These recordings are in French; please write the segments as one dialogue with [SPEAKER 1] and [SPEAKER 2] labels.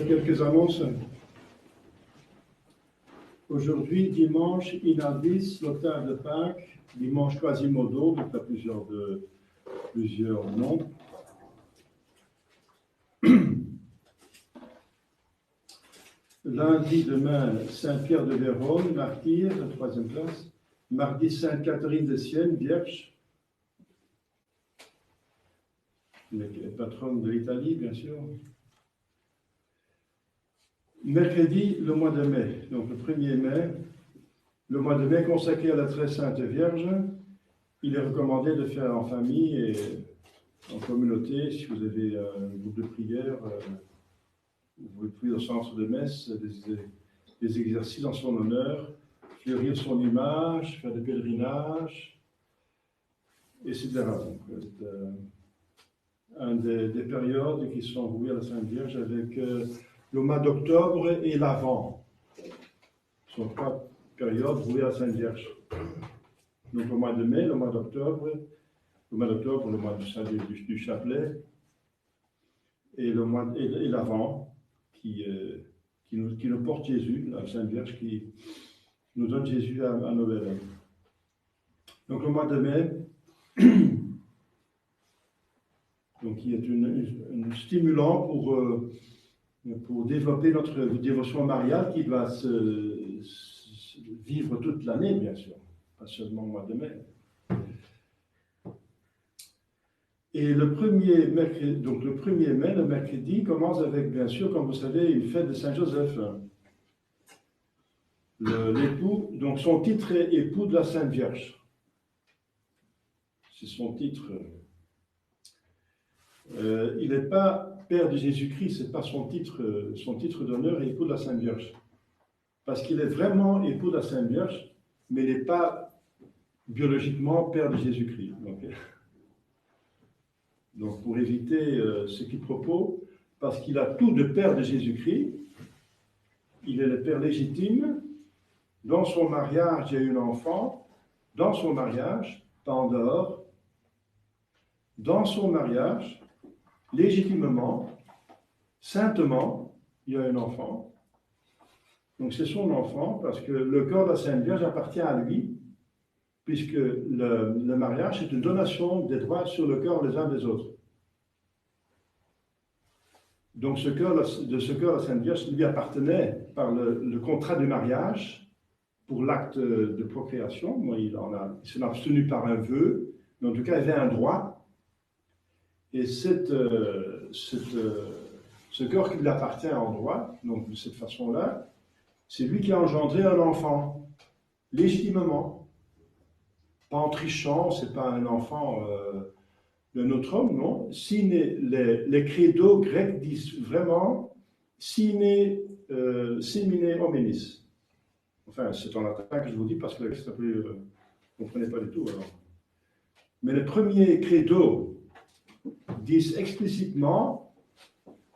[SPEAKER 1] quelques annonces. Aujourd'hui, dimanche, Inaldis, l'octave de Pâques, dimanche Quasimodo, donc il y a plusieurs noms. Lundi, demain, Saint-Pierre de Vérone, martyr, de 3e classe. Mardi, Sainte-Catherine de Sienne, vierge, patronne de l'Italie, bien sûr. Mercredi, le mois de mai, donc le 1er mai, le mois de mai consacré à la très sainte Vierge. Il est recommandé de faire en famille et en communauté, si vous avez un groupe de prière, vous pouvez au centre de messe, des exercices en son honneur, fleurir son image, faire des pèlerinages, etc. Donc, c'est une des périodes qui sont vouées à la Sainte Vierge avec le mois d'octobre et l'Avent. Ce sont 3 périodes vouées à la Sainte Vierge. Donc le mois de mai, le mois d'octobre, le mois du chapelet, et l'Avent qui nous porte Jésus, la Sainte Vierge qui nous donne Jésus à Noël. Donc le mois de mai, donc, qui est un stimulant pour développer notre dévotion mariale qui doit se vivre toute l'année, bien sûr, pas seulement au mois de mai. Et le 1er mai, le mercredi, commence avec, bien sûr, comme vous savez, une fête de Saint-Joseph. L'époux, donc son titre est époux de la Sainte Vierge. C'est son titre. Il n'est pas père de Jésus-Christ, ce n'est pas son titre d'honneur est époux de la Sainte Vierge. Parce qu'il est vraiment époux de la Sainte Vierge, mais il n'est pas biologiquement père de Jésus-Christ. Donc pour éviter ce quiproquo, parce qu'il a tout de père de Jésus-Christ, il est le père légitime. Dans son mariage, il y a eu un enfant. Dans son mariage, pas en dehors. Dans son mariage, légitimement, saintement, il y a un enfant. Donc c'est son enfant, parce que le corps de la Sainte Vierge appartient à lui, puisque le mariage est une donation des droits sur le corps les uns des autres. Donc ce corps de la Sainte Vierge lui appartenait par le contrat de mariage pour l'acte de procréation. Moi, il s'en a abstenu par un vœu, mais en tout cas, il avait un droit. Et ce corps qui lui appartient en droit, donc de cette façon-là, c'est lui qui a engendré un enfant, légitimement. Pas en trichant, c'est pas un enfant d'un autre homme, non. Les credos grecs disent vraiment sine semine hominis. Enfin, c'est en latin que je vous dis parce que le grec, vous ne comprenez pas du tout. Alors. Mais les premiers credos disent explicitement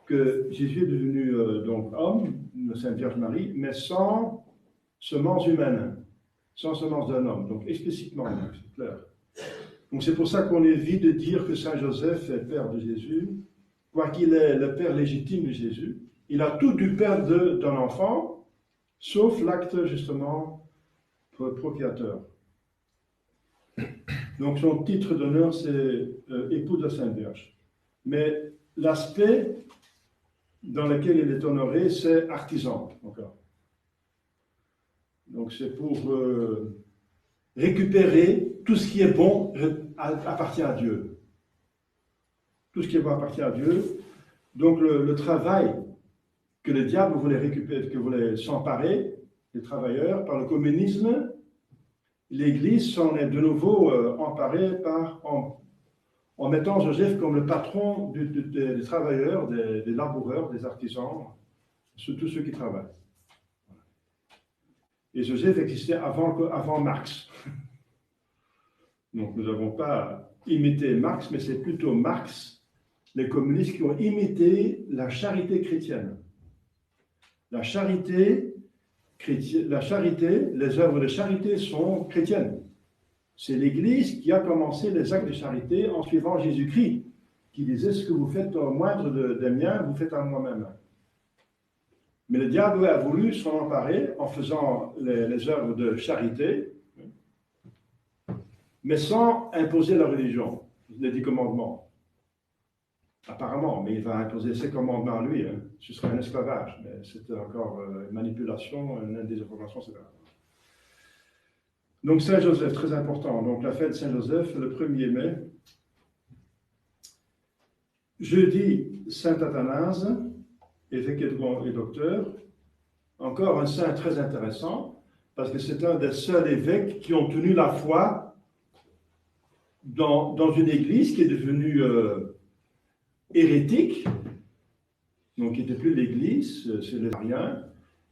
[SPEAKER 1] que Jésus est devenu donc homme, la Sainte Vierge Marie, mais sans semence humaine, sans semence d'un homme. Donc explicitement, c'est clair. Donc c'est pour ça qu'on évite de dire que Saint Joseph est père de Jésus, quoiqu'il est le père légitime de Jésus. Il a tout du père d'un enfant, sauf l'acte justement procréateur. Donc son titre d'honneur, c'est époux de la Sainte Vierge. Mais l'aspect dans lequel il est honoré, c'est artisan. Encore. Donc c'est pour récupérer tout ce qui est bon appartient à Dieu. Tout ce qui est bon appartient à Dieu. Donc le travail que le diable voulait récupérer, que voulait s'emparer, les travailleurs, par le communisme, l'Église s'en est de nouveau emparée en mettant Joseph comme le patron des travailleurs, des laboureurs, des artisans, tous ceux qui travaillent. Et Joseph existait avant Marx. Donc nous n'avons pas imité Marx, mais c'est plutôt Marx, les communistes, qui ont imité la charité chrétienne. La charité, les œuvres de charité sont chrétiennes. C'est l'Église qui a commencé les actes de charité en suivant Jésus-Christ, qui disait « Ce que vous faites au moindre des miens, vous faites à moi-même ». Mais le diable a voulu s'en emparer en faisant les œuvres de charité, mais sans imposer la religion, les 10 commandements. Apparemment, mais il va imposer ses commandements à lui. Ce serait un esclavage, mais c'était encore une manipulation, une désinformation, c'est grave. Donc Saint-Joseph, très important. Donc la fête Saint-Joseph, le 1er mai. Jeudi, Saint Athanase, évêque et docteur. Encore un saint très intéressant, parce que c'est un des seuls évêques qui ont tenu la foi dans une église qui est devenue hérétique, donc qui n'était plus l'église, c'est les ariens,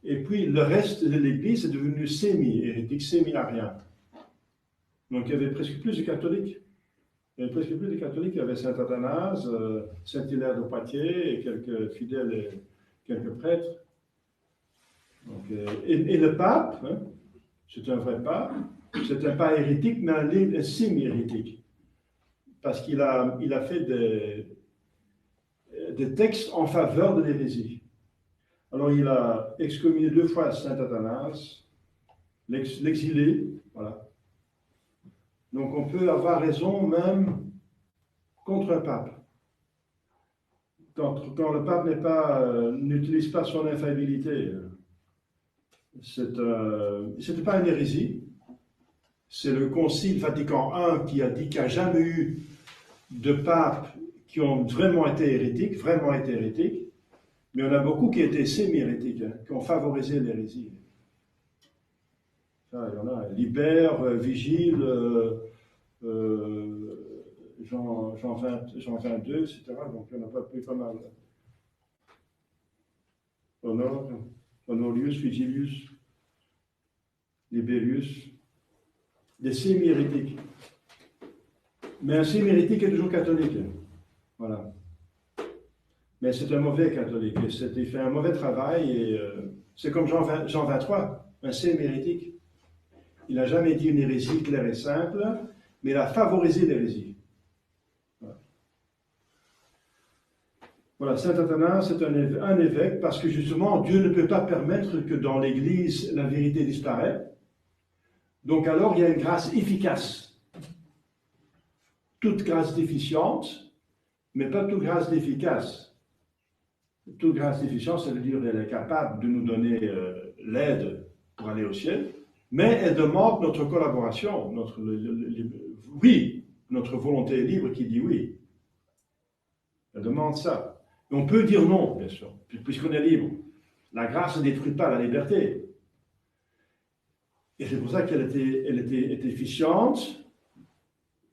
[SPEAKER 1] et puis le reste de l'église est devenu semi-hérétique, semi-arien. Donc il y avait presque plus de catholiques. Il y avait presque plus de catholiques, il y avait Saint Athanase, Saint Hilaire de Poitiers, et quelques fidèles et quelques prêtres. Donc, et le pape, c'est un vrai pape, c'est un pas hérétique, mais un semi-hérétique. Parce qu'il a fait des textes en faveur de l'hérésie. Alors il a excommunié 2 fois Saint Athanase, l'exilé, voilà. Donc on peut avoir raison même contre un pape. Quand le pape n'utilise pas son infaillibilité. C'était pas une hérésie. C'est le Concile Vatican I qui a dit qu'il n'y a jamais eu de papes qui ont vraiment été hérétiques, mais il y en a beaucoup qui étaient semi-hérétiques, qui ont favorisé l'hérésie. Il y en a, Libère, Vigile, Jean 22, etc. Donc il y en a pas plus pas mal. Honorius, Vigilius, Liberius, des semi-hérétiques. Mais un semi-hérétique est toujours catholique. Voilà. Mais c'est un mauvais catholique. Il fait un mauvais travail. Et c'est comme Jean 23, un semi-hérétique. Il n'a jamais dit une hérésie claire et simple, mais il a favorisé l'hérésie. Voilà, Saint Athanase, c'est un évêque, parce que justement, Dieu ne peut pas permettre que dans l'Église, la vérité disparaisse. Donc alors, il y a une grâce efficace. Toute grâce déficiente, mais pas toute grâce efficace. Toute grâce déficiente, ça veut dire qu'elle est capable de nous donner l'aide pour aller au ciel, mais elle demande notre collaboration, notre volonté libre qui dit oui. Elle demande ça. Et on peut dire non, bien sûr, puisqu'on est libre. La grâce ne détruit pas la liberté. Et c'est pour ça qu'elle était efficiente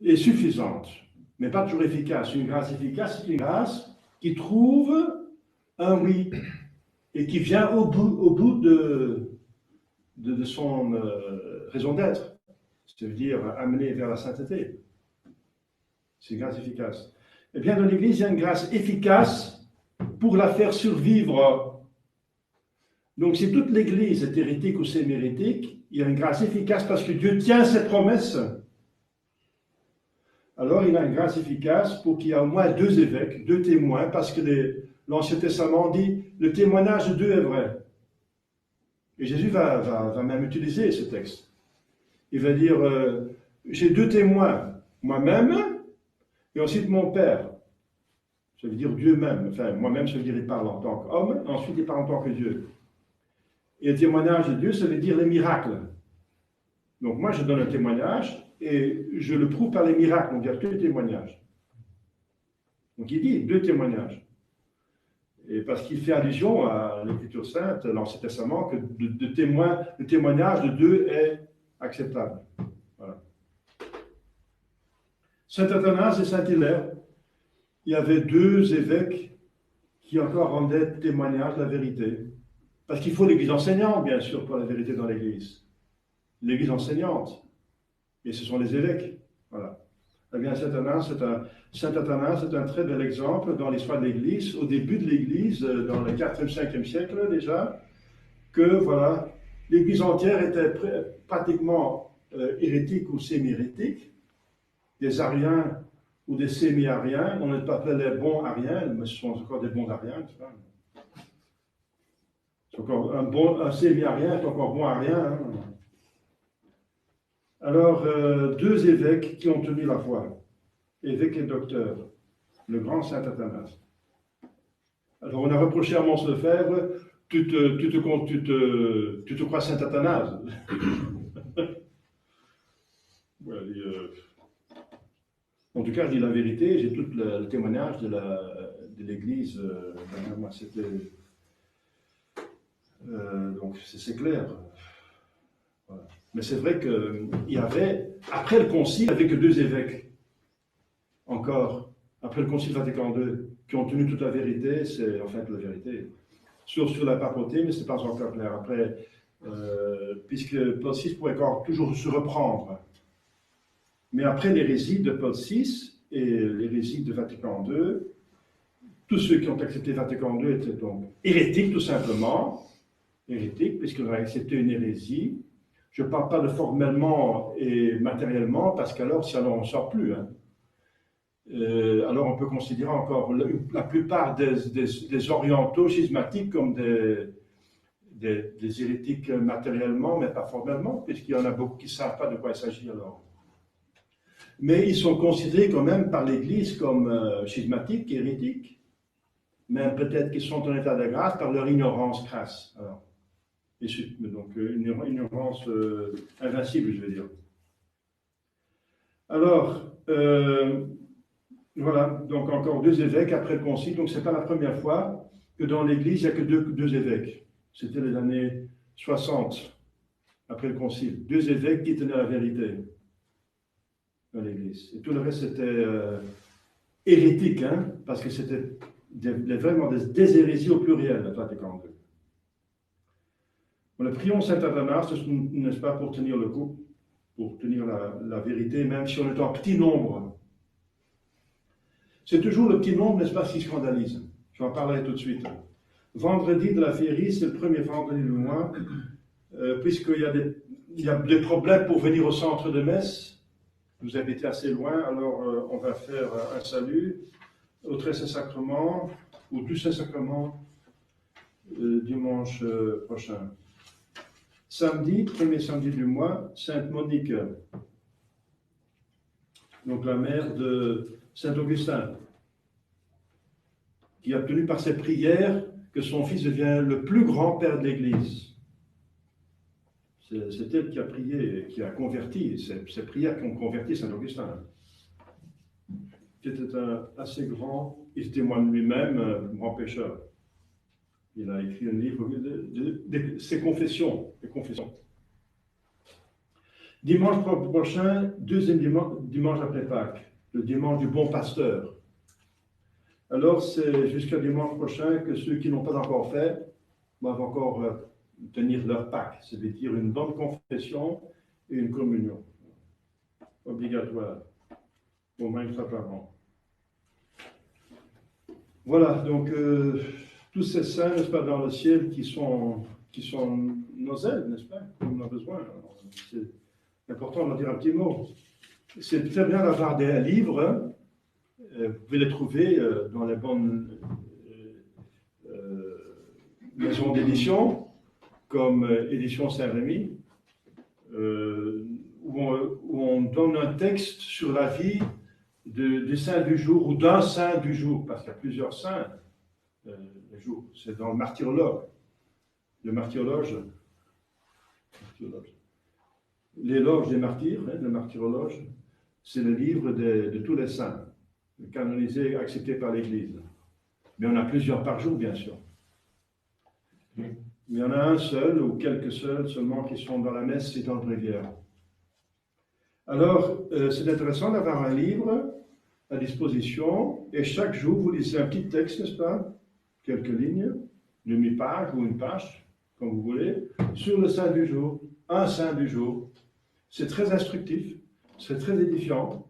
[SPEAKER 1] et suffisante, mais pas toujours efficace. Une grâce efficace, c'est une grâce qui trouve un oui et qui vient au bout de son raison d'être. C'est-à-dire amener vers la sainteté. C'est une grâce efficace. Eh bien, dans l'Église, il y a une grâce efficace pour la faire survivre. Donc, si toute l'Église est hérétique ou semi-hérétique, il y a une grâce efficace parce que Dieu tient ses promesses. Alors, il a une grâce efficace pour qu'il y ait au moins 2 évêques, 2 témoins, parce que l'Ancien Testament dit le témoignage de 2 est vrai. Et Jésus va même utiliser ce texte. Il va dire j'ai 2 témoins, moi-même et ensuite mon Père. Ça veut dire Dieu même. Enfin, moi-même, ça veut dire il parle en tant qu'homme, ensuite il parle en tant que Dieu. Et le témoignage de Dieu, ça veut dire les miracles. Donc moi, je donne un témoignage et je le prouve par les miracles. Donc il y a 2 témoignages. Donc il dit 2 témoignages. Et parce qu'il fait allusion à l'Écriture sainte, l'Ancien Testament, que le témoignage de 2 est acceptable. Voilà. Saint Athanase et Saint Hilaire, il y avait 2 évêques qui encore rendaient témoignage de la vérité. Parce qu'il faut l'Église enseignante, bien sûr, pour la vérité dans l'Église. L'Église enseignante. Et ce sont les évêques. Voilà. Eh bien, Saint Athanase est un très bel exemple dans l'histoire de l'Église, au début de l'Église, dans le 4e, 5e siècle déjà, que voilà, l'Église entière était pratiquement hérétique ou semi-hérétique, des ariens ou des semi-ariens. On ne pas appelé les bons ariens, mais ce sont encore des bons ariens, tu vois. Ce sont encore un C à rien est encore bon à rien. Hein. Alors, deux évêques qui ont tenu la foi, évêque et docteur, le grand saint Athanase. Alors, on a reproché à Mons Lefebvre, tu te crois saint Athanase. Ouais, en tout cas, je dis la vérité, j'ai tout le témoignage de l'Église. Moi, c'était. Donc, c'est clair. Voilà. Mais c'est vrai qu'il y avait, après le concile, il n'y avait que deux évêques, encore, après le concile Vatican II, qui ont tenu toute la vérité, c'est en fait la vérité. Sur la papauté, mais ce n'est pas encore clair. Après, puisque Paul VI pourrait encore toujours se reprendre. Mais après l'hérésie de Paul VI et l'hérésie de Vatican II, tous ceux qui ont accepté Vatican II étaient donc hérétiques, tout simplement. Hérétiques, puisqu'ils ont accepté une hérésie. Je ne parle pas de formellement et matériellement, parce qu'alors, si alors on ne sort plus. Hein. Alors on peut considérer encore la plupart des orientaux schismatiques comme des hérétiques matériellement, mais pas formellement, puisqu'il y en a beaucoup qui ne savent pas de quoi il s'agit alors. Mais ils sont considérés quand même par l'Église comme schismatiques, hérétiques, mais peut-être qu'ils sont en état de grâce par leur ignorance crasse. Alors. Donc une ignorance invincible, je veux dire. Alors, voilà, donc encore deux évêques après le concile. Donc ce n'est pas la première fois que dans l'Église, il n'y a que deux évêques. C'était les années 60, après le concile. Deux évêques qui tenaient la vérité dans l'Église. Et tout le reste, c'était hérétique, hein, parce que c'était vraiment des hérésies au pluriel, le Vatican II. Bon, prions Saint Athanase, n'est-ce pas, pour tenir le coup, pour tenir la vérité, même si on est en petit nombre. C'est toujours le petit nombre, n'est-ce pas, qui scandalise. Je vais en parler tout de suite. Vendredi de la féerie, c'est le premier vendredi du mois, puisqu'il y a des problèmes pour venir au centre de messe. Vous habitez assez loin, alors on va faire un salut au Très Saint-Sacrement, ou du Saint-Sacrement, dimanche prochain. Samedi, premier samedi du mois, Sainte Monique, donc la mère de Saint Augustin, qui a obtenu par ses prières que son fils devient le plus grand père de l'Église. C'est elle qui a prié, qui a converti, ces prières qui ont converti Saint Augustin. Qui était assez grand, il témoigne lui-même, grand pécheur. Il a écrit un livre de ses confessions, des confessions. Dimanche prochain, deuxième dimanche après Pâques, le dimanche du bon pasteur. Alors, c'est jusqu'à dimanche prochain que ceux qui n'ont pas encore fait doivent encore tenir leur Pâques, c'est-à-dire une bonne confession et une communion obligatoire, au moins une fois par an. Voilà, donc tous ces saints, n'est-ce pas, dans le ciel qui sont nos aides, n'est-ce pas, qu'on a besoin. C'est important d'en dire un petit mot. C'est très bien d'avoir des livres, vous pouvez les trouver dans les bonnes maisons d'édition, comme Édition Saint-Rémy, où on donne un texte sur la vie du saint du jour ou d'un saint du jour, parce qu'il y a plusieurs saints le jour. C'est dans le martyrologe. Le martyrologe. L'éloge des martyrs, hein, le martyrologe, c'est le livre de tous les saints, canonisés, acceptés par l'Église. Mais on a plusieurs par jour, bien sûr. Mais il y en a un seul ou quelques seuls seulement qui sont dans la messe et dans le bréviaire. Alors, c'est intéressant d'avoir un livre à disposition et chaque jour, vous lisez un petit texte, n'est-ce pas? Quelques lignes, demi-page ou une page, comme vous voulez, sur le saint du jour, un saint du jour. C'est très instructif, c'est très édifiant,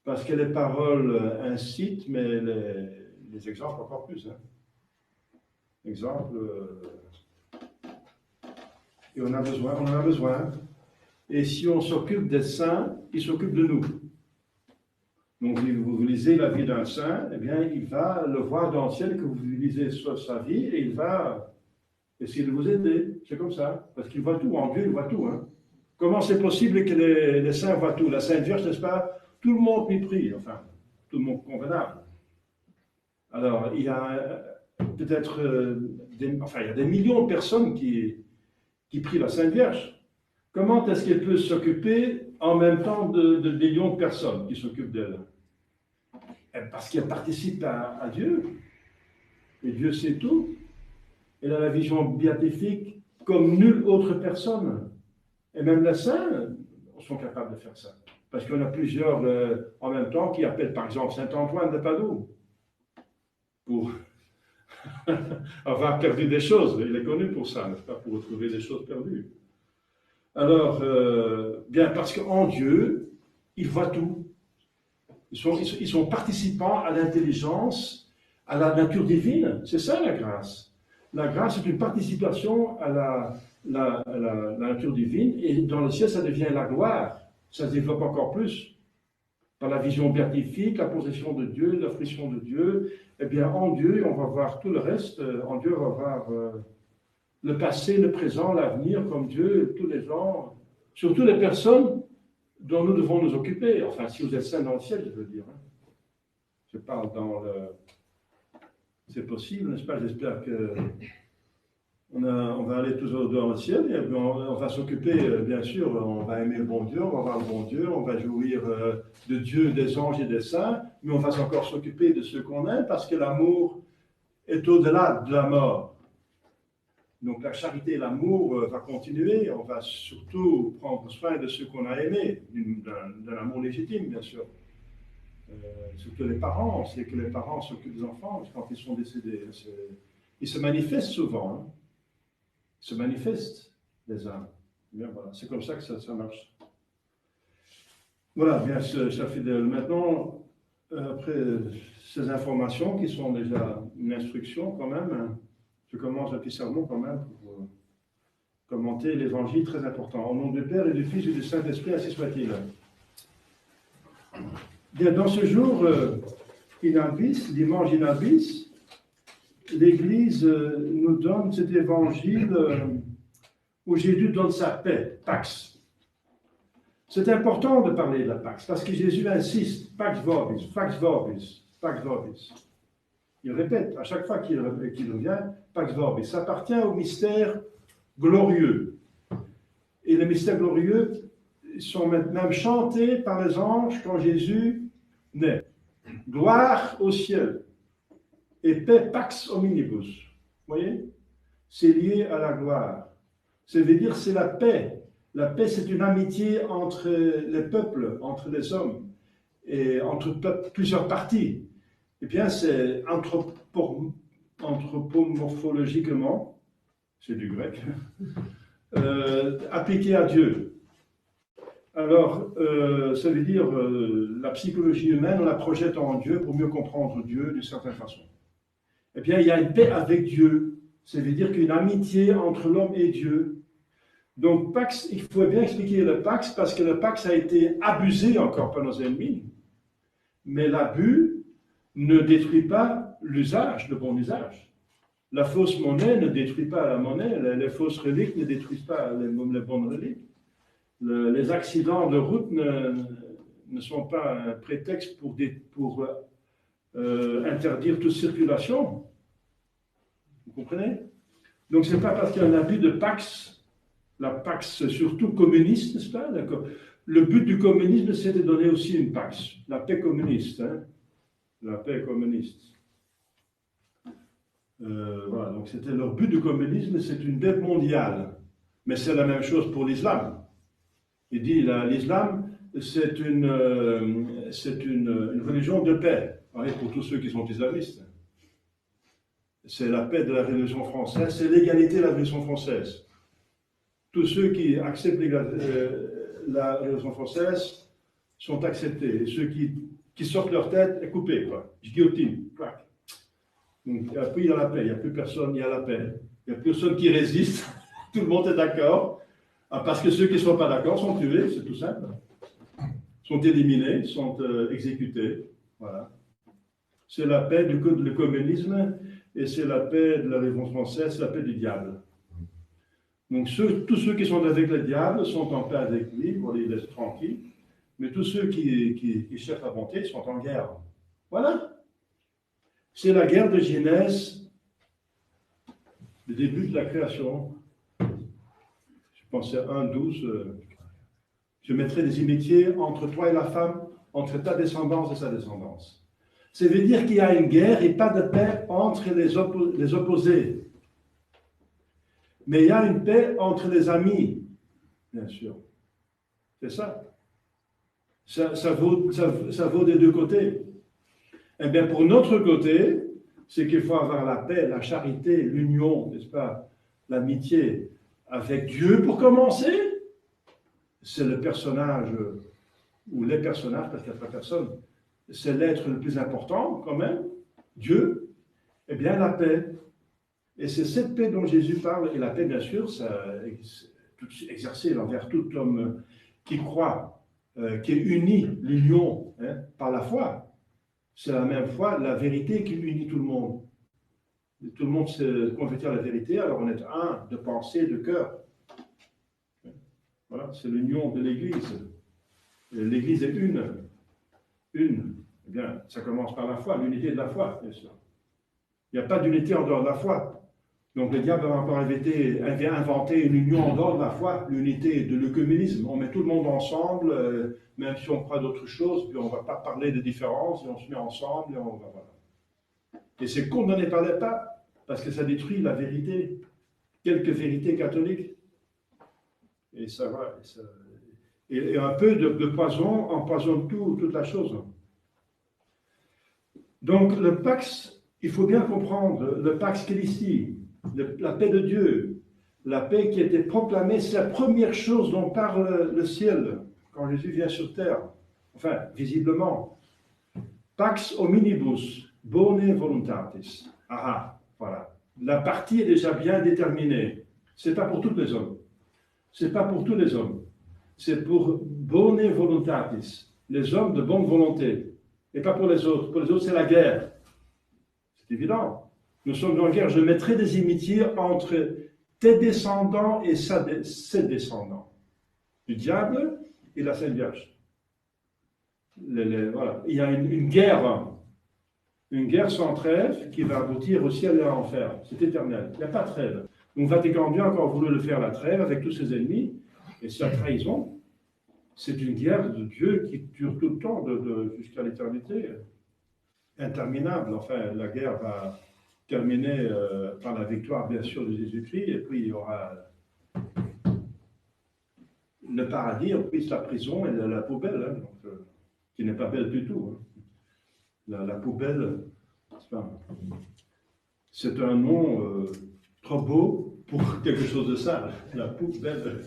[SPEAKER 1] parce que les paroles incitent, mais les exemples encore plus. Hein. Exemple, et on en a besoin. Et si on s'occupe des saints, ils s'occupent de nous. Donc vous lisez la vie d'un saint, eh bien il va le voir dans le ciel que vous lisez sur sa vie et il va essayer de vous aider. C'est comme ça. Parce qu'il voit tout. En Dieu, il voit tout. Hein. Comment c'est possible que les saints voient tout? La Sainte Vierge, n'est-ce pas? Tout le monde lui prie. Enfin, tout le monde convenable. Alors, il y a peut-être il y a des millions de personnes qui prient la Sainte Vierge. Comment est-ce qu'elle peut s'occuper en même temps de millions de personnes qui s'occupent d'elle? Parce qu'elle participe à Dieu. Et Dieu sait tout. Elle a la vision béatifique comme nulle autre personne. Et même les saints sont capables de faire ça. Parce qu'on a plusieurs en même temps qui appellent par exemple Saint-Antoine de Padoue pour avoir perdu des choses. Il est connu pour ça, n'est-ce pas? Pour retrouver des choses perdues. Alors, bien parce qu'en Dieu, il voit tout. Ils sont participants à l'intelligence, à la nature divine. C'est ça la grâce. La grâce est une participation à la nature divine, et dans le ciel, ça devient la gloire. Ça se développe encore plus. Par la vision béatifique, la possession de Dieu, la fruition de Dieu. Eh bien, en Dieu, on va voir tout le reste. En Dieu, on va voir le passé, le présent, l'avenir, comme Dieu, tous les gens, surtout les personnes dont nous devons nous occuper. Enfin, si vous êtes saints dans le ciel, je veux dire. Hein. Je parle dans le... C'est possible, n'est-ce pas? J'espère que on va aller tous dans le ciel et on va s'occuper, bien sûr, on va aimer le bon Dieu, on va voir le bon Dieu, on va jouir de Dieu, des anges et des saints, mais on va encore s'occuper de ceux qu'on aime parce que l'amour est au-delà de la mort. Donc la charité et l'amour va continuer, on va surtout prendre soin de ceux qu'on a aimés, d'un amour légitime, bien sûr. Surtout les parents, c'est que les parents s'occupent des enfants quand ils sont décédés. Ils se manifestent souvent. Hein. Ils se manifestent, les âmes. Bien, voilà. C'est comme ça que ça marche. Voilà, bien, chers fidèles. Maintenant, après ces informations qui sont déjà une instruction quand même, hein, je commence un petit sermon quand même pour commenter l'évangile très important. Au nom du Père et du Fils et du Saint-Esprit, ainsi soit-il. Bien, dans ce jour Inalvis, dimanche Inalvis, l'Église nous donne cet évangile où Jésus donne sa paix, Pax. C'est important de parler de la Pax, parce que Jésus insiste, Pax Vobis, Pax Vobis, Pax Vobis. Il répète à chaque fois qu'il revient, Pax Vobis. Ça appartient au mystère glorieux. Et les mystères glorieux sont même chantés par les anges quand Jésus naît. Gloire au ciel et paix pax omnibus. Vous voyez? C'est lié à la gloire. Ça veut dire c'est la paix. La paix, c'est une amitié entre les peuples, entre les hommes, et entre plusieurs parties. Eh bien, c'est anthropomorphologiquement, c'est du grec, appliqué à Dieu. Alors, ça veut dire la psychologie humaine, on la projette en Dieu pour mieux comprendre Dieu d'une certaine façon. Eh bien, il y a une paix avec Dieu. Ça veut dire qu'une amitié entre l'homme et Dieu. Donc, Pax, il faut bien expliquer le Pax, parce que le Pax a été abusé encore par nos ennemis. Mais l'abus ne détruit pas l'usage, le bon usage. La fausse monnaie ne détruit pas la monnaie, les fausses reliques ne détruisent pas les bonnes reliques. Les accidents de route ne sont pas un prétexte pour interdire toute circulation. Vous comprenez? Donc, ce n'est pas parce qu'il y a un abus de Pax, la Pax surtout communiste, n'est-ce pas? Le but du communisme, c'est de donner aussi une Pax, la paix communiste. Hein? La paix communiste. Voilà, donc c'était leur but du communisme, c'est une paix mondiale. Mais c'est la même chose pour l'islam. Il dit l'islam, c'est une religion de paix, pour tous ceux qui sont islamistes. C'est la paix de la Révolution française, c'est l'égalité de la Révolution française. Tous ceux qui acceptent la Révolution française sont acceptés. Et ceux qui sortent leur tête est coupé, quoi. Guillotine, clac. Donc après il y a la paix, il n'y a plus personne, il y a la paix. Il n'y a plus personne qui résiste, tout le monde est d'accord. Parce que ceux qui ne sont pas d'accord sont tués, c'est tout simple. Sont éliminés, sont exécutés. Voilà. C'est la paix du communisme et c'est la paix de la Révolution française, c'est la paix du diable. Donc tous ceux qui sont avec le diable sont en paix avec lui, pour les laisser tranquilles, mais tous ceux qui cherchent la bonté sont en guerre. Voilà. C'est la guerre de Genèse, le début de la création. Je pensais à 1,12. Je mettrai des inimitiés entre toi et la femme, entre ta descendance et sa descendance. Ça veut dire qu'il y a une guerre et pas de paix entre les opposés. Mais il y a une paix entre les amis, bien sûr. C'est ça. Ça vaut des deux côtés. Eh bien, pour notre côté, c'est qu'il faut avoir la paix, la charité, l'union, n'est-ce pas, l'amitié avec Dieu pour commencer. C'est le personnage, ou les personnages, parce qu'il n'y a pas personne, c'est l'être le plus important quand même, Dieu, eh bien la paix. Et c'est cette paix dont Jésus parle, et la paix bien sûr, ça exercée envers tout homme qui croit, qui est uni, l'union, par la foi. C'est la même foi, la vérité qui unit tout le monde. Tout le monde se convertit à la vérité, alors on est un de pensée, de cœur. Voilà, c'est l'union de l'Église. L'Église est une. Eh bien, ça commence par la foi, l'unité de la foi, bien sûr. Il n'y a pas d'unité en dehors de la foi. Donc le diable a encore inventé une union en dehors de la foi, l'unité de l'œcuménisme. On met tout le monde ensemble, même si on croit d'autres choses, puis on ne va pas parler de différences, et on se met ensemble, et on va voilà. Et c'est condamné par les papes, parce que ça détruit la vérité, quelques vérités catholiques. Et ça va. Et un peu de poison empoisonne toute la chose. Donc le Pax, il faut bien comprendre, le Pax Christi, la paix de Dieu, la paix qui a été proclamée, c'est la première chose dont parle le ciel quand Jésus vient sur terre. Enfin, visiblement. Pax hominibus, bone voluntatis. Ah, voilà. La partie est déjà bien déterminée. Ce n'est pas pour tous les hommes. Ce n'est pas pour tous les hommes. C'est pour bone voluntatis, les hommes de bonne volonté. Et pas pour les autres. Pour les autres, c'est la guerre. C'est évident. Nous sommes en guerre. Je mettrai des inimitiés entre tes descendants et ses descendants. Du diable et la Sainte Vierge. Voilà. Il y a une guerre. Une guerre sans trêve qui va aboutir au ciel et à l'enfer. C'est éternel. Il n'y a pas de trêve. Donc Vatican II a encore voulu le faire la trêve avec tous ses ennemis. Et c'est la trahison. C'est une guerre de Dieu qui dure tout le temps, jusqu'à l'éternité. Interminable. Enfin, la guerre va terminer par la victoire, bien sûr, de Jésus-Christ. Et puis, il y aura le paradis, puis la prison et la poubelle, hein, donc, qui n'est pas belle du tout. Hein. La poubelle, c'est un nom trop beau pour quelque chose de sale. La poubelle.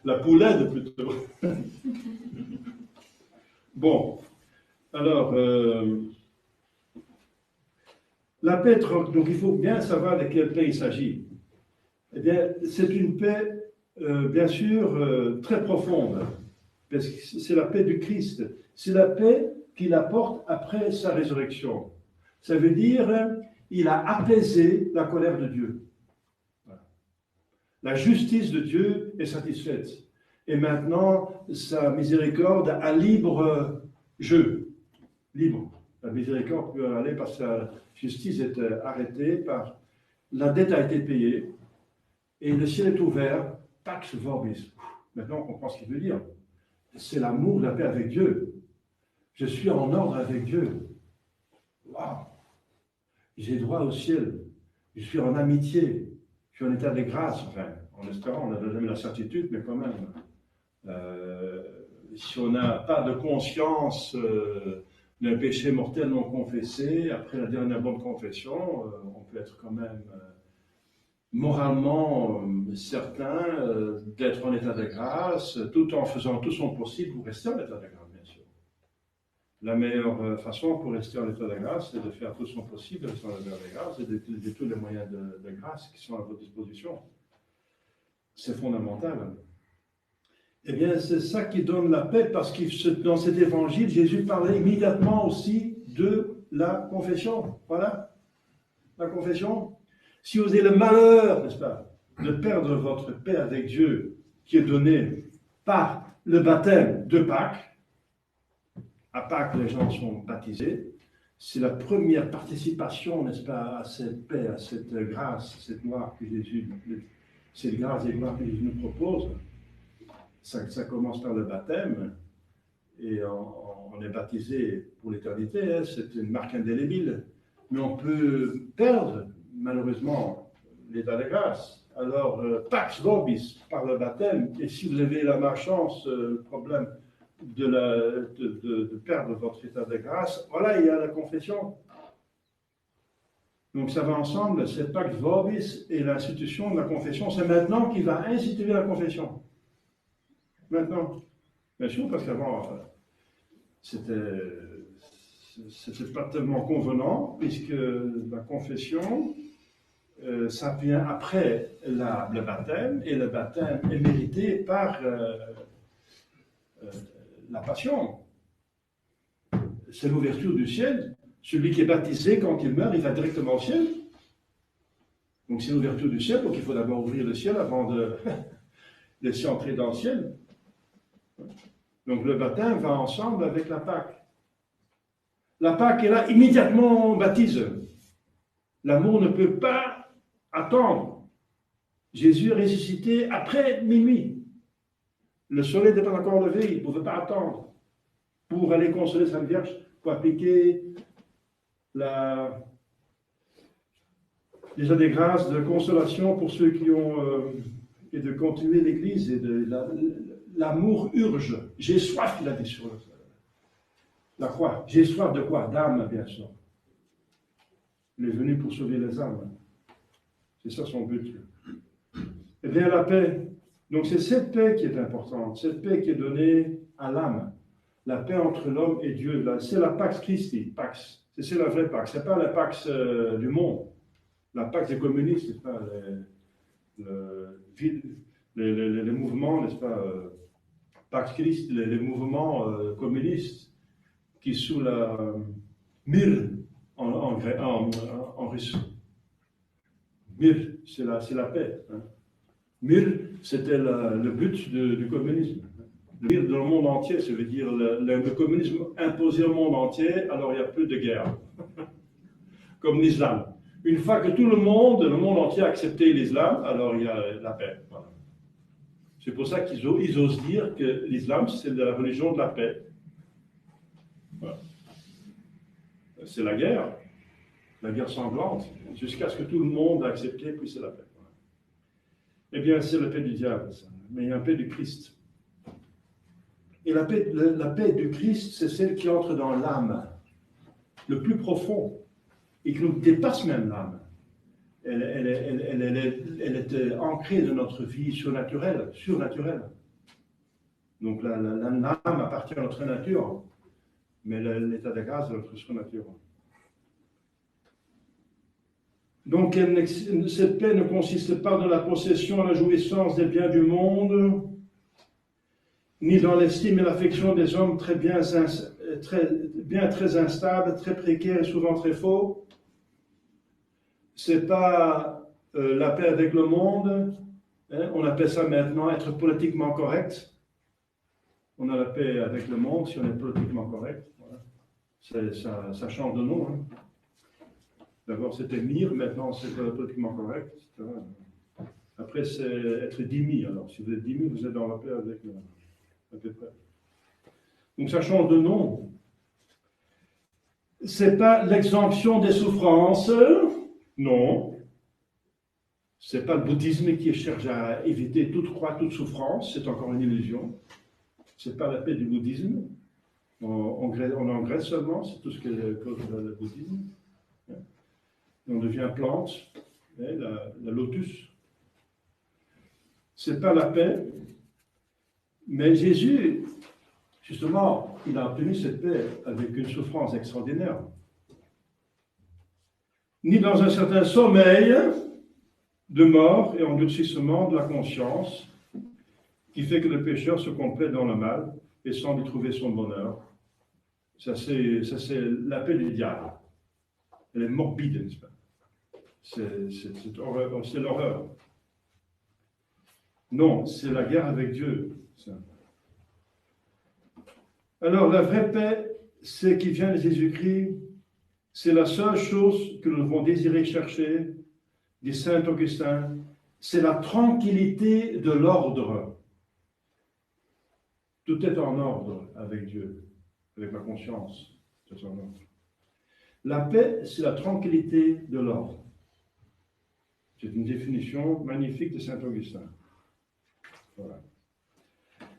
[SPEAKER 1] La poulette, plutôt. Bon, alors, la paix, donc il faut bien savoir de quelle paix il s'agit. Eh bien, c'est une paix, bien sûr, très profonde, parce que c'est la paix du Christ. C'est la paix qu'il apporte après sa résurrection. Ça veut dire, il a apaisé la colère de Dieu. La justice de Dieu est satisfaite. Et maintenant, sa miséricorde a libre jeu. Libre. La miséricorde peut aller parce que sa justice est arrêtée, la dette a été payée, et le ciel est ouvert, pax vobis. Maintenant, on comprend ce qu'il veut dire. C'est l'amour, la paix avec Dieu. Je suis en ordre avec Dieu. Waouh! J'ai droit au ciel. Je suis en amitié. Je suis en état de grâce, enfin, en espérant, on n'a jamais la certitude, mais quand même. Si on n'a pas de conscience d'un péché mortel non confessé, après la dernière bonne confession, on peut être quand même moralement certain d'être en état de grâce, tout en faisant tout son possible pour rester en état de grâce, bien sûr. La meilleure façon pour rester en état de grâce, c'est de faire tout son possible, de rester en état de grâce, et d'utiliser tous les moyens de grâce qui sont à votre disposition. C'est fondamental. Eh bien, c'est ça qui donne la paix, parce que dans cet évangile, Jésus parlait immédiatement aussi de la confession. Voilà, la confession. Si vous avez le malheur, n'est-ce pas, de perdre votre paix avec Dieu qui est donnée par le baptême de Pâques. À Pâques, les gens sont baptisés. C'est la première participation, n'est-ce pas, à cette paix, à cette grâce, cette gloire que Jésus, cette grâce et gloire que Jésus nous propose. Ça commence par le baptême et on est baptisé pour l'éternité. Hein, c'est une marque indélébile. Mais on peut perdre, malheureusement, l'état de grâce. Alors, pax vobis, par le baptême, et si vous avez la malchance, le problème de perdre votre état de grâce, voilà, il y a la confession. Donc ça va ensemble, c'est pax vobis et l'institution de la confession, c'est maintenant qu'il va instituer la confession. Maintenant. Bien sûr, parce qu'avant, c'était pas tellement convenant, puisque la confession, ça vient après le baptême, et le baptême est mérité par la passion. C'est l'ouverture du ciel. Celui qui est baptisé, quand il meurt, il va directement au ciel. Donc c'est l'ouverture du ciel, donc il faut d'abord ouvrir le ciel avant de laisser entrer dans le ciel. Donc le baptême va ensemble avec la Pâque. La Pâque est là, immédiatement on baptise. L'amour ne peut pas attendre. Jésus est ressuscité après minuit. Le soleil n'est pas encore levé, il ne pouvait pas attendre pour aller consoler Sainte Vierge, pour appliquer déjà des grâces de consolation pour ceux qui ont et de continuer l'Église et l'amour urge. J'ai soif, il a dit sur la croix. J'ai soif de quoi? D'âme, bien sûr. Il est venu pour sauver les âmes. C'est ça son but. Eh bien, la paix. Donc, c'est cette paix qui est importante. Cette paix qui est donnée à l'âme. La paix entre l'homme et Dieu. C'est la Pax Christi. Pax. C'est la vraie Pax. Ce n'est pas la Pax du monde. La Pax des communistes, ce n'est pas les mouvements, n'est-ce pas, Pax Christi, les mouvements communistes qui sous la Mir en russe. Mir, c'est la paix. Hein. Mir, c'était le but du communisme. Le Mir dans le monde entier, ça veut dire le communisme imposé au monde entier, alors il n'y a plus de guerre. Comme l'islam. Une fois que tout le monde entier a accepté l'islam, alors il y a la paix. Voilà. C'est pour ça qu'ils osent dire que l'islam, c'est la religion de la paix. Voilà. C'est la guerre sanglante, jusqu'à ce que tout le monde a accepté, puis c'est la paix. Voilà. Eh bien, c'est la paix du diable, ça. Mais il y a la paix du Christ. Et la paix du Christ, c'est celle qui entre dans l'âme, le plus profond, et qui nous dépasse même l'âme. Elle est ancrée dans notre vie surnaturelle. Donc l'âme appartient à notre nature, mais l'état de grâce est notre surnature. Donc cette paix ne consiste pas dans la possession et la jouissance des biens du monde, ni dans l'estime et l'affection des hommes très instables, très précaires et souvent très faux. C'est pas la paix avec le monde. Hein, on appelle ça maintenant être politiquement correct. On a la paix avec le monde si on est politiquement correct. Voilà. Ça change de nom. Hein. D'abord c'était Mir, maintenant c'est politiquement correct. Etc. Après c'est être dhimmi. Alors si vous êtes dhimmi, vous êtes dans la paix avec la paix. Donc ça change de nom. C'est pas l'exemption des souffrances. Non, ce n'est pas le bouddhisme qui cherche à éviter toute croix, toute souffrance, c'est encore une illusion. Ce n'est pas la paix du bouddhisme. On est en Grèce seulement, c'est tout ce que le bouddhisme. Et on devient plante, la lotus. Ce n'est pas la paix, mais Jésus, justement, il a obtenu cette paix avec une souffrance extraordinaire. Ni dans un certain sommeil de mort et endurcissement de la conscience qui fait que le pécheur se complète dans le mal et semble y trouver son bonheur. Ça, c'est la paix du diable. Elle est morbide, n'est-ce pas? C'est l'horreur. Non, c'est la guerre avec Dieu. Ça. Alors, la vraie paix, c'est qui vient de Jésus-Christ. C'est la seule chose que nous devons désirer chercher, dit Saint Augustin. C'est la tranquillité de l'ordre. Tout est en ordre avec Dieu, avec ma conscience. Tout est en ordre. La paix, c'est la tranquillité de l'ordre. C'est une définition magnifique de Saint Augustin. Voilà.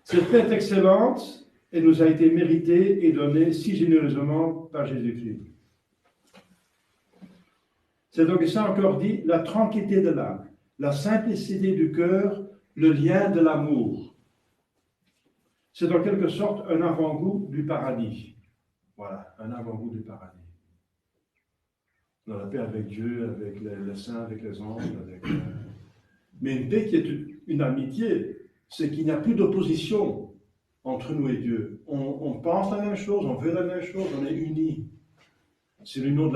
[SPEAKER 1] Cette paix est excellente et nous a été méritée et donnée si généreusement par Jésus-Christ. Saint Augustin encore dit la tranquillité de l'âme, la simplicité du cœur, le lien de l'amour. C'est en quelque sorte un avant-goût du paradis. Voilà, un avant-goût du paradis. Dans la paix avec Dieu, avec les saints, avec les anges, mais une paix qui est une amitié, c'est qu'il n'y a plus d'opposition entre nous et Dieu. On pense la même chose, on veut la même chose, on est unis. C'est l'union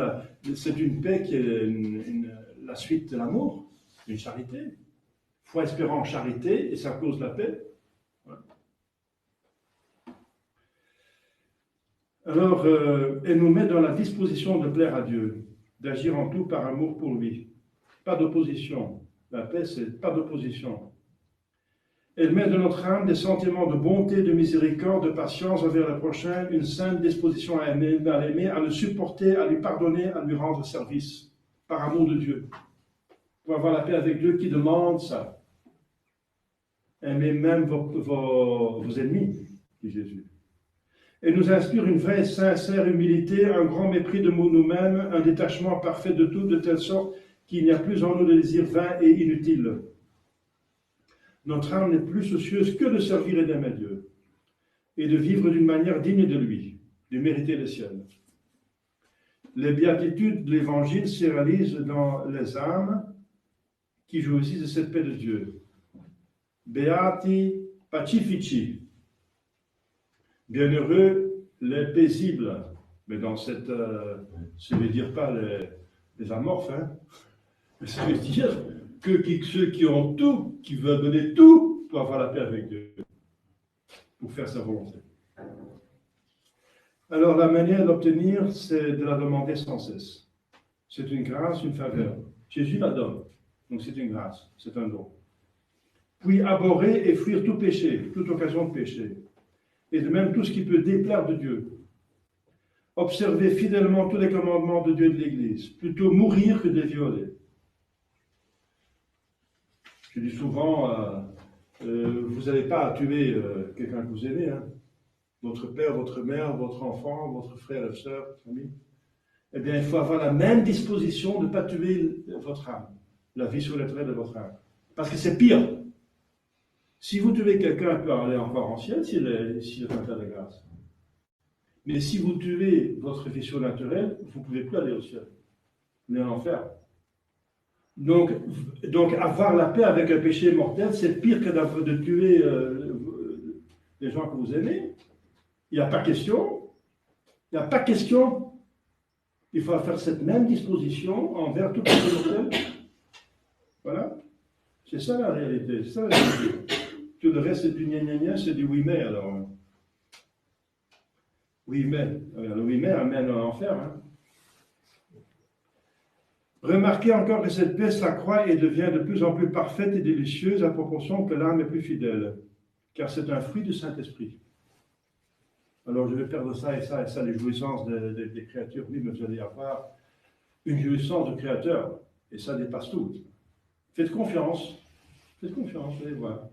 [SPEAKER 1] c'est une paix qui est la suite de l'amour, une charité. Foi espérant en charité, et ça cause la paix. Voilà. Alors, elle nous met dans la disposition de plaire à Dieu, d'agir en tout par amour pour lui. Pas d'opposition. La paix, c'est pas d'opposition. Elle met de notre âme des sentiments de bonté, de miséricorde, de patience envers le prochain, une sainte disposition à aimer, à l'aimer, à le supporter, à lui pardonner, à lui rendre service, par amour de Dieu. Pour avoir la paix avec Dieu qui demande ça. Aimez même vos ennemis, dit Jésus. Elle nous inspire une vraie et sincère humilité, un grand mépris de nous-mêmes, un détachement parfait de tout, de telle sorte qu'il n'y a plus en nous de désirs vains et inutiles. Notre âme n'est plus soucieuse que de servir et d'aimer Dieu, et de vivre d'une manière digne de lui, de mériter le ciel. Les béatitudes de l'Évangile se réalisent dans les âmes qui jouissent de cette paix de Dieu. Beati pacifici. Bienheureux les paisibles. Mais dans cette... ça ne veut dire pas les amorphes, hein, mais ça veut dire que ceux qui ont tout, qui veulent donner tout pour avoir la paix avec Dieu, pour faire sa volonté. Alors la manière d'obtenir, c'est de la demander sans cesse. C'est une grâce, une faveur. Jésus la donne, donc c'est une grâce, c'est un don. Puis abhorrer et fuir tout péché, toute occasion de péché, et de même tout ce qui peut déplaire de Dieu. Observer fidèlement tous les commandements de Dieu et de l'Église, plutôt mourir que de les violer. Je dis souvent, vous n'avez pas à tuer quelqu'un que vous aimez, hein. Votre père, votre mère, votre enfant, votre frère et soeur, votre famille. Eh bien, il faut avoir la même disposition de ne pas tuer votre âme, la vie sur les traits de votre âme. Parce que c'est pire. Si vous tuez quelqu'un, il peut aller encore en ciel s'il est un tas de grâce. Mais si vous tuez votre vie surnaturelle, vous ne pouvez plus aller au ciel, mais en enfer. Donc, avoir la paix avec un péché mortel, c'est pire que de tuer les gens que vous aimez. Il n'y a pas question. Il n'y a pas question. Il faut faire cette même disposition envers tout péché mortel. Voilà. C'est ça la réalité. C'est ça la réalité. Tout le reste, c'est du gna-gna-gna, c'est du oui mais alors. Oui mais. Le oui mais amène à l'enfer. Hein. Remarquez encore que cette paix s'accroît et devient de plus en plus parfaite et délicieuse à proportion que l'âme est plus fidèle, car c'est un fruit du Saint-Esprit. Alors je vais perdre ça et ça et ça, les jouissances des créatures, oui, mais vous allez avoir une jouissance de créateur, et ça dépasse tout. Faites confiance, vous allez voir.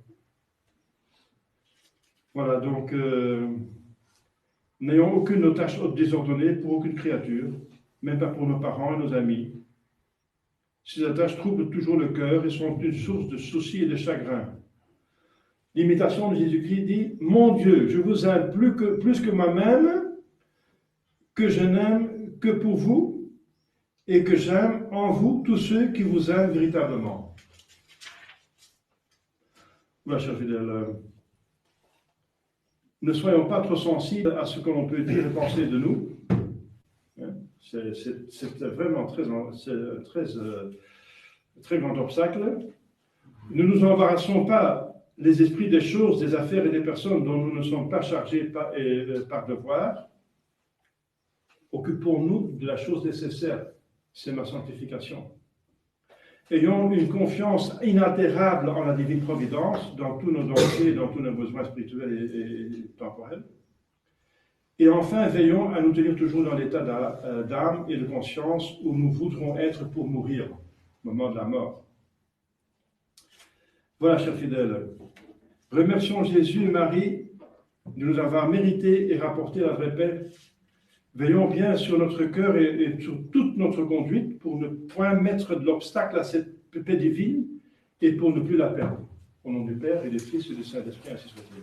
[SPEAKER 1] Voilà, donc, n'ayons aucune tâche désordonnée pour aucune créature, même pas pour nos parents et nos amis. Ces attaches troublent toujours le cœur et sont une source de soucis et de chagrin. L'imitation de Jésus-Christ dit « Mon Dieu, je vous aime plus que moi-même, que je n'aime que pour vous, et que j'aime en vous tous ceux qui vous aiment véritablement. » Voilà, chers fidèles, ne soyons pas trop sensibles à ce que l'on peut dire et penser de nous. C'est vraiment très grand obstacle. Ne nous embarrassons pas les esprits des choses, des affaires et des personnes dont nous ne sommes pas chargés par devoir. Occupons-nous de la chose nécessaire, c'est ma sanctification. Ayons une confiance inaltérable en la divine providence, dans tous nos dangers, dans tous nos besoins spirituels et temporels. Et enfin, veillons à nous tenir toujours dans l'état d'âme et de conscience où nous voudrons être pour mourir, au moment de la mort. Voilà, chers fidèles, remercions Jésus et Marie de nous avoir mérité et rapporté la vraie paix. Veillons bien sur notre cœur et sur toute notre conduite pour ne point mettre de l'obstacle à cette paix divine et pour ne plus la perdre. Au nom du Père et du Fils et du Saint-Esprit, ainsi soit-il.